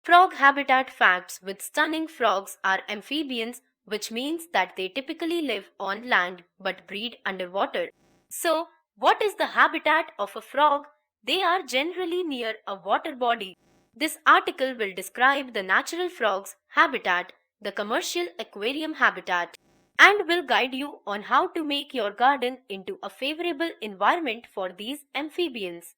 Frog habitat facts with stunning frogs are amphibians, which means that they typically live on land but breed underwater. So, what is the habitat of a frog? They are generally near a water body. This article will describe the natural frog's habitat, the commercial aquarium habitat, and will guide you on how to make your garden into a favorable environment for these amphibians.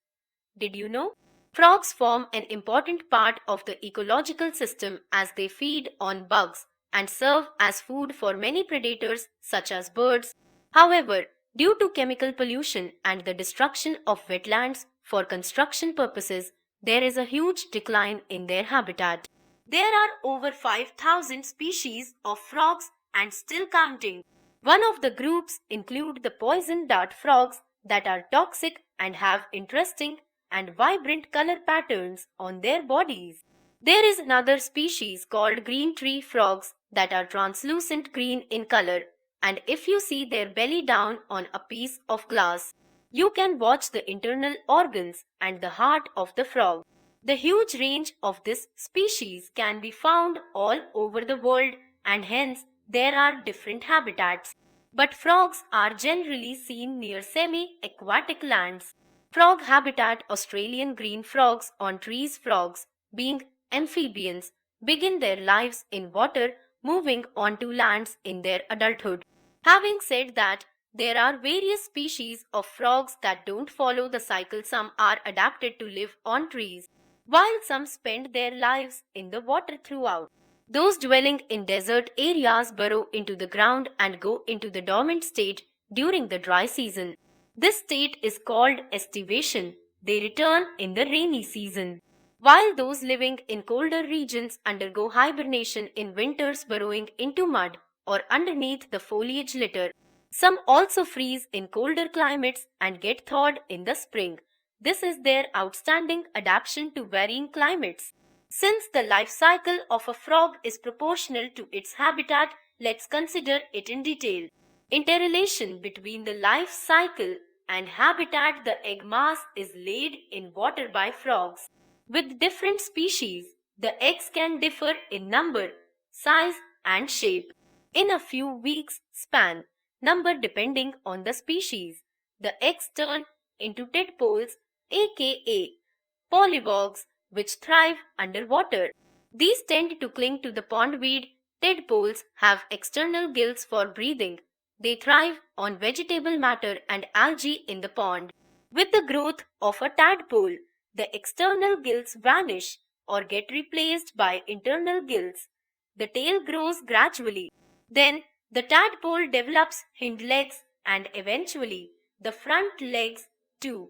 Did you know? Frogs form an important part of the ecological system as they feed on bugs and serve as food for many predators such as birds. However, due to chemical pollution and the destruction of wetlands for construction purposes, there is a huge decline in their habitat. There are over 5,000 species of frogs and still counting. One of the groups include the poison dart frogs that are toxic and have interesting and vibrant color patterns on their bodies. There is another species called green tree frogs that are translucent green in color, and if you see their belly down on a piece of glass, you can watch the internal organs and the heart of the frog. The huge range of this species can be found all over the world, and hence there are different habitats. But frogs are generally seen near semi-aquatic lands. Frog habitat: Australian green frogs on trees. Frogs, being amphibians, begin their lives in water, moving onto lands in their adulthood. Having said that, there are various species of frogs that don't follow the cycle. Some are adapted to live on trees, while some spend their lives in the water throughout. Those dwelling in desert areas burrow into the ground and go into the dormant state during the dry season. This state is called estivation. They return in the rainy season. While those living in colder regions undergo hibernation in winters, burrowing into mud or underneath the foliage litter. Some also freeze in colder climates and get thawed in the spring. This is their outstanding adaptation to varying climates. Since the life cycle of a frog is proportional to its habitat, let's consider it in detail. Interrelation between the life cycle and habitat. The egg mass is laid in water by frogs. With different species, the eggs can differ in number, size, and shape. In a few weeks span, number depending on the species, the eggs turn into tadpoles, aka polywogs, which thrive underwater. These tend to cling to the pondweed. Tadpoles have external gills for breathing. They thrive on vegetable matter and algae in the pond. With the growth of a tadpole, the external gills vanish or get replaced by internal gills. The tail grows gradually. Then the tadpole develops hind legs and eventually the front legs too.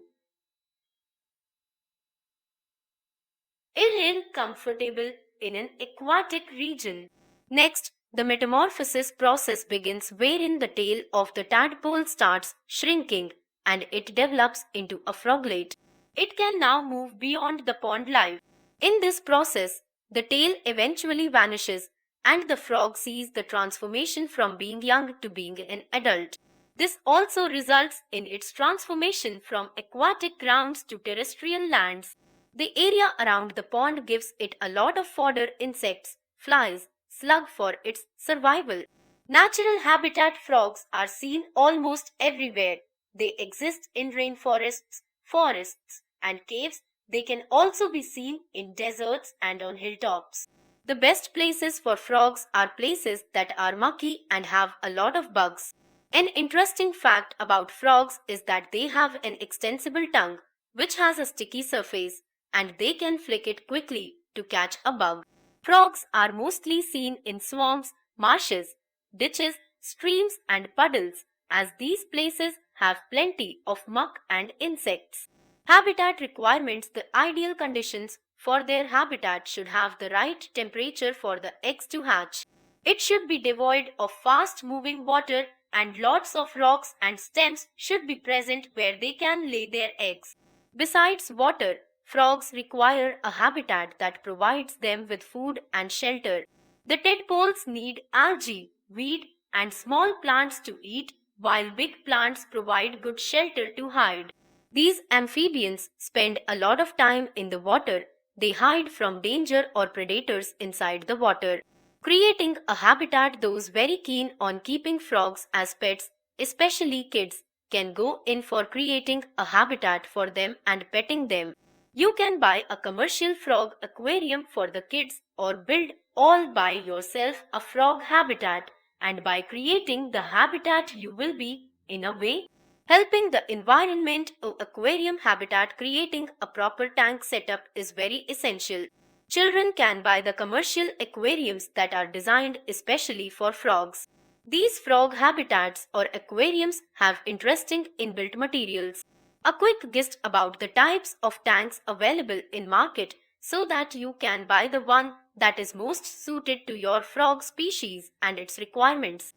It is comfortable in an aquatic region. Next, the metamorphosis process begins wherein the tail of the tadpole starts shrinking and it develops into a froglet. It can now move beyond the pond life. In this process, the tail eventually vanishes and the frog sees the transformation from being young to being an adult. This also results in its transformation from aquatic grounds to terrestrial lands. The area around the pond gives it a lot of fodder: insects, flies, slug for its survival. Natural habitat: frogs are seen almost everywhere. They exist in rainforests, forests, and caves. They can also be seen in deserts and on hilltops. The best places for frogs are places that are mucky and have a lot of bugs. An interesting fact about frogs is that they have an extensible tongue, which has a sticky surface, and they can flick it quickly to catch a bug. Frogs are mostly seen in swamps, marshes, ditches, streams, and puddles, as these places have plenty of muck and insects. Habitat requirements: the ideal conditions for their habitat should have the right temperature for the eggs to hatch. It should be devoid of fast moving water, and lots of rocks and stems should be present where they can lay their eggs. Besides water, frogs require a habitat that provides them with food and shelter. The tadpoles need algae, weed, and small plants to eat, while big plants provide good shelter to hide. These amphibians spend a lot of time in the water, they hide from danger or predators inside the water. Creating a habitat, those very keen on keeping frogs as pets, especially kids, can go in for creating a habitat for them and petting them. You can buy a commercial frog aquarium for the kids or build all by yourself a frog habitat, and by creating the habitat you will be, in a way, helping the environment. Aquarium habitat, creating a proper tank setup is very essential. Children can buy the commercial aquariums that are designed especially for frogs. These frog habitats or aquariums have interesting inbuilt materials. A quick gist about the types of tanks available in market so that you can buy the one that is most suited to your frog species and its requirements.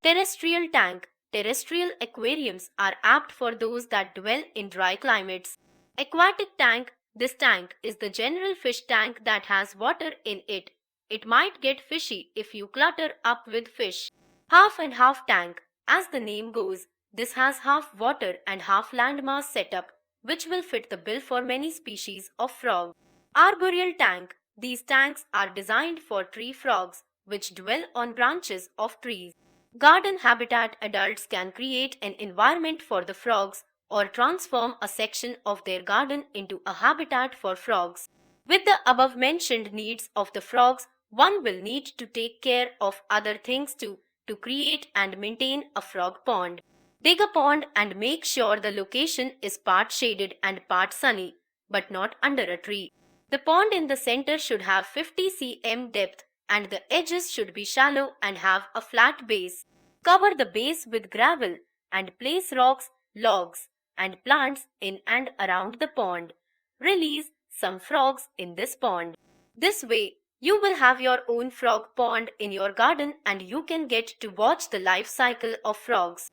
Terrestrial tank. Terrestrial aquariums are apt for those that dwell in dry climates. Aquatic tank. This tank is the general fish tank that has water in it. It might get fishy if you clutter up with fish. Half and half tank. As the name goes, this has half water and half landmass setup, which will fit the bill for many species of frog. Arboreal tank. These tanks are designed for tree frogs, which dwell on branches of trees. Garden habitat. Adults can create an environment for the frogs or transform a section of their garden into a habitat for frogs. With the above mentioned needs of the frogs, one will need to take care of other things too to create and maintain a frog pond. Dig a pond and make sure the location is part shaded and part sunny, but not under a tree. The pond in the center should have 50 cm depth and the edges should be shallow and have a flat base. Cover the base with gravel and place rocks, logs, and plants in and around the pond. Release some frogs in this pond. This way, you will have your own frog pond in your garden and you can get to watch the life cycle of frogs.